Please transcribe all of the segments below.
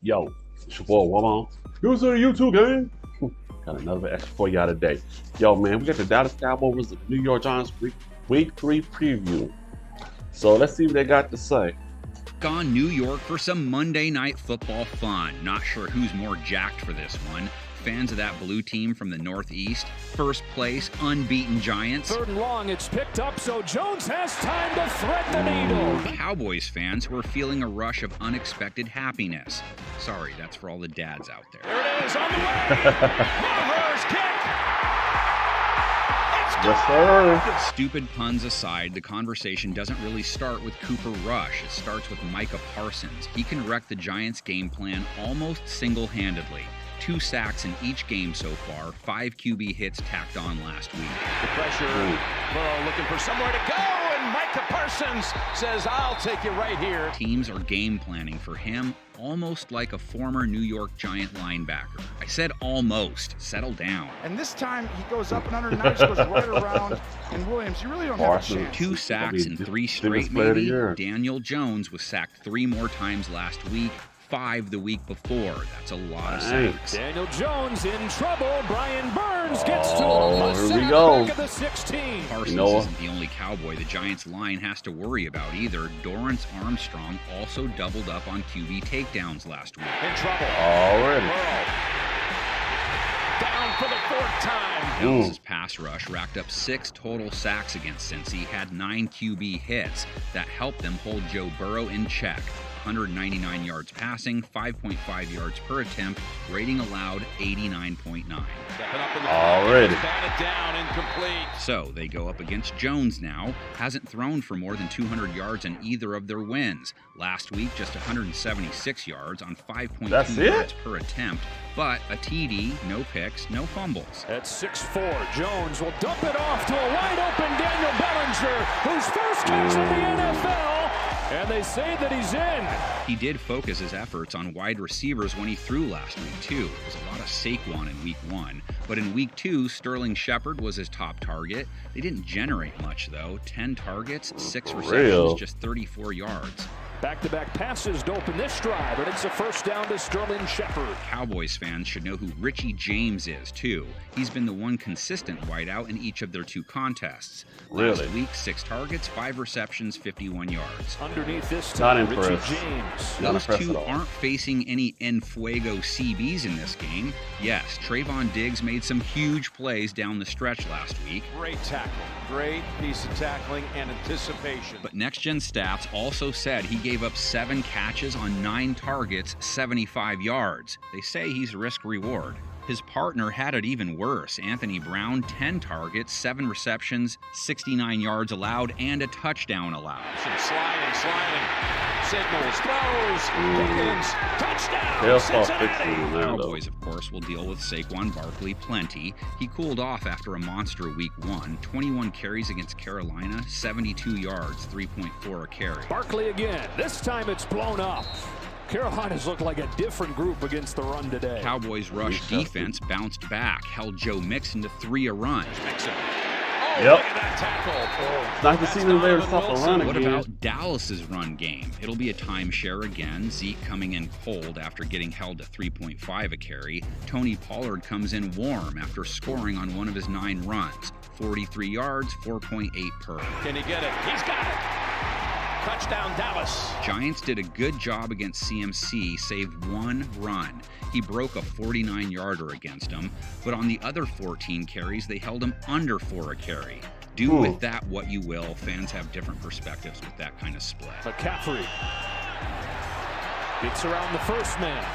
Yo, it's your boy Wallon. You see the YouTube game? Got another extra for y'all today. Yo, man, we got the Dallas Cowboys and the New York Giants week 3 preview. So let's see what they got to say. On New York for some Monday Night Football fun. Not sure who's more jacked for this one. Fans of that blue team from the Northeast. First place, unbeaten Giants. 3rd and long, it's picked up, so Jones has time to thread the needle. Cowboys fans who are feeling a rush of unexpected happiness. Sorry, that's for all the dads out there. There it is, on the way. Maher's kick. Yes, sir. Stupid puns aside, the conversation doesn't really start with Cooper Rush. It starts with Micah Parsons. He can wreck the Giants' game plan almost single-handedly. 2 sacks in each game so far, 5 QB hits tacked on last week. The pressure, Burrow looking for somewhere to go, and Micah Parsons says, I'll take you right here. Teams are game planning for him almost like a former New York Giant linebacker. I said almost. Settle down. And this time he goes up and under, now he just goes right around. And Williams, you really don't have a chance. 2 sacks in 3 straight, maybe. Daniel Jones was sacked 3 more times last week. 5 the week before. That's a lot of sacks. Daniel Jones in trouble. Brian Burns gets to here we go. back of the 16. Parsons isn't the only Cowboy the Giants line has to worry about either. Dorrance Armstrong also doubled up on QB takedowns last week. In trouble. Already. Down for the 4th time. Dallas's pass rush racked up 6 total sacks against Cincy, had 9 QB hits. That helped them hold Joe Burrow in check. 199 yards passing, 5.5 yards per attempt, rating allowed 89.9. Already. Down, incomplete. So they go up against Jones now. Hasn't thrown for more than 200 yards in either of their wins. Last week, just 176 yards on 5.2 yards per attempt, but a TD, no picks, no fumbles. At 6'4", Jones will dump it off to a wide-open Daniel Bellinger, whose first catch in the NFL. And they say that he's in. He did focus his efforts on wide receivers when he threw last week, too. It was a lot of Saquon in week 1. But in week 2, Sterling Shepard was his top target. They didn't generate much, though. 10 targets, 6 receptions, just 34 yards. Back-to-back passes to open this drive, and it's a first down to Sterling Shepard. Cowboys fans should know who Richie James is, too. He's been the one consistent wideout in each of their 2 contests. Last week, 6 targets, 5 receptions, 51 yards. Underneath this time, Richie James. Those 2 aren't facing any en fuego CBs in this game. Yes, Trayvon Diggs made some huge plays down the stretch last week. Great tackle. Great piece of tackling and anticipation. But Next Gen Stats also said he gave up 7 catches on 9 targets, 75 yards. They say he's risk-reward. His partner had it even worse. Anthony Brown, 10 targets, 7 receptions, 69 yards allowed, and a touchdown allowed. Sliding. Signals, throws, Higgins, touchdown, Cincinnati. Cowboys, of course, will deal with Saquon Barkley plenty. He cooled off after a monster week 1. 21 carries against Carolina, 72 yards, 3.4 a carry. Barkley again. This time it's blown up. Carolina's looked like a different group against the run today. Cowboys' rush defense bounced back, held Joe Mixon to 3 a run. Yep. Look at that tackle. It's nice to see them there to stop the run again. What about Dallas's run game? It'll be a timeshare again. Zeke coming in cold after getting held to 3.5 a carry. Tony Pollard comes in warm after scoring on one of his 9 runs. 43 yards, 4.8 per. Can he get it? He's got it. Touchdown, Dallas. Giants did a good job against CMC, saved 1 run. He broke a 49-yarder against him, but on the other 14 carries, they held him under 4 a carry. Do with that what you will. Fans have different perspectives with that kind of split. McCaffrey gets around the first man.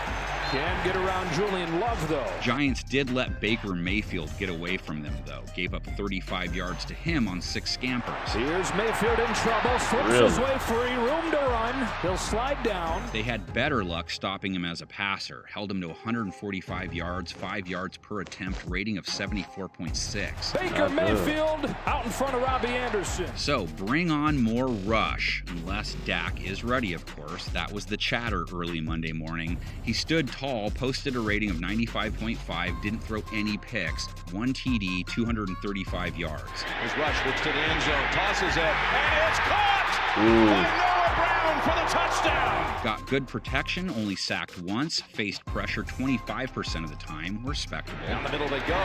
Can get around Julian Love, though. Giants did let Baker Mayfield get away from them, though. Gave up 35 yards to him on 6 scampers. Here's Mayfield in trouble. Slips his way free. Room to run. He'll slide down. They had better luck stopping him as a passer. Held him to 145 yards, 5 yards per attempt, rating of 74.6. Baker Mayfield out in front of Robbie Anderson. So bring on more rush. Unless Dak is ready, of course. That was the chatter early Monday morning. He stood tall, posted a rating of 95.5, didn't throw any picks, 1 TD, 235 yards. His rush looks to the end zone, tosses it, and it's caught by Noah Brown. Brown for the touchdown. Got good protection, only sacked once, faced pressure 25% of the time, respectable. Down the middle they go.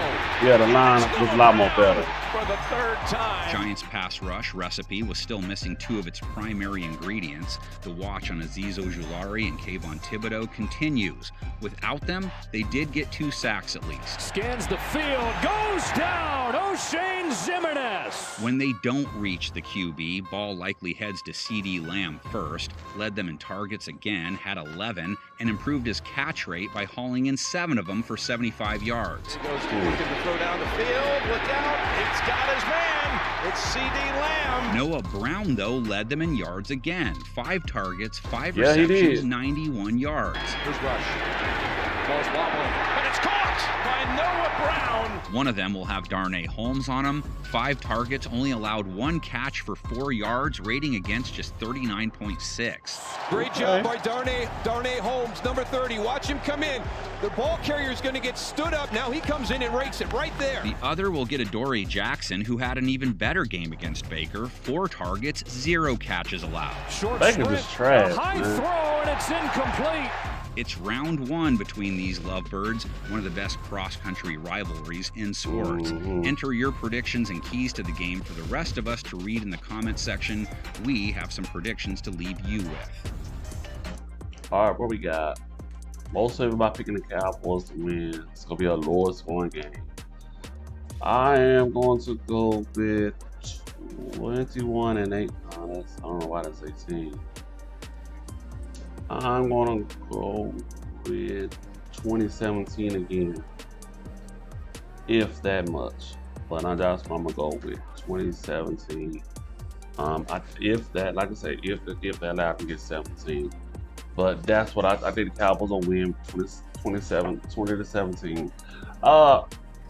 Yeah, the line was a lot more better. For the third time. Giants' pass rush recipe was still missing two of its primary ingredients. The watch on Azeez Ojulari and Kayvon Thibodeau continues. Without them, they did get 2 sacks at least. Scans the field, goes down, O'Shane Ximines. When they don't reach the QB, ball likely heads to CD Lamb first, led them in targets again, had 11, and improved his catch rate by hauling in 7 of them for 75 yards. Goes to looking to throw down the field, look out, it's got his man, it's CD Lamb. Noah Brown, though, led them in yards again. 5 targets, 5 Yeah, he receptions, did. 91 yards. Here's Rush. Ball's wobbling, but it's caught by Noah Brown. One of them will have Darnay Holmes on him. 5 targets, only allowed 1 catch for 4 yards, rating against just 39.6. Great job by Darnay Holmes, number 30. Watch him come in. The ball carrier is going to get stood up. Now he comes in and rakes it right there. The other will get Adoree Jackson, who had an even better game against Baker. 4 targets, 0 catches allowed. Short Baker's sprint, just trash, a high man. throw, and it's incomplete. It's round 1 between these lovebirds, one of the best cross-country rivalries in sports. Enter your predictions and keys to the game for the rest of us to read in the comments section. We have some predictions to leave you with. All right, what we got? Most of everybody picking the Cowboys to win. It's gonna be a lower scoring game. I am going to go with 21-8. I don't know why that's 18. I'm gonna go with 2017 again, if that much. But that's what I'm gonna go with 2017. If that, like I say, if that allowed to get 17. But that's what I think the Cowboys will win 20-17. I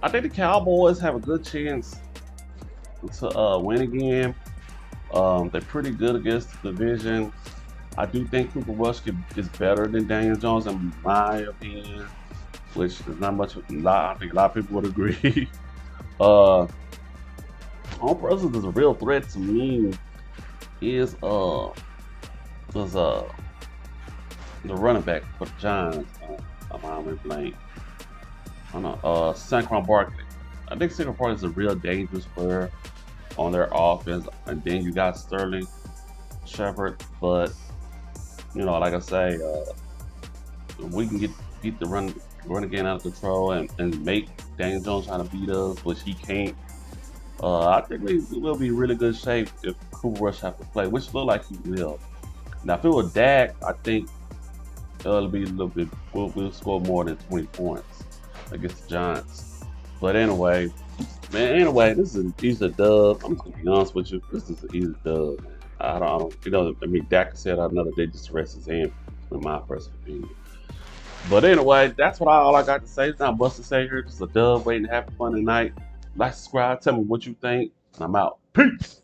think the Cowboys have a good chance to win again. They're pretty good against the division. I do think Cooper Rush is better than Daniel Jones, in my opinion, which is not much. I think a lot of people would agree. Only person that's a real threat to me is the running back for the Giants. I'm blank. I don't know. Saquon Barkley. I think Saquon Barkley is a real dangerous player on their offense, and then you got Sterling Shepard, but you know, like I say, we can get the run again out of control and make Daniel Jones trying to beat us, which he can't. I think we will be in really good shape if Cooper Rush have to play, which look like he will. Now, if it was Dak, I think it'll be a little bit. We'll score more than 20 points against the Giants. But anyway, this is an easy dub. I'm just gonna be honest with you. This is an easy dub. I don't, I mean, Dak said another day just to rest his hand, in my personal opinion. But anyway, that's all I got to say. It's not much to say here. Just a dub waiting to happen fun tonight. Like, subscribe, tell me what you think, and I'm out. Peace.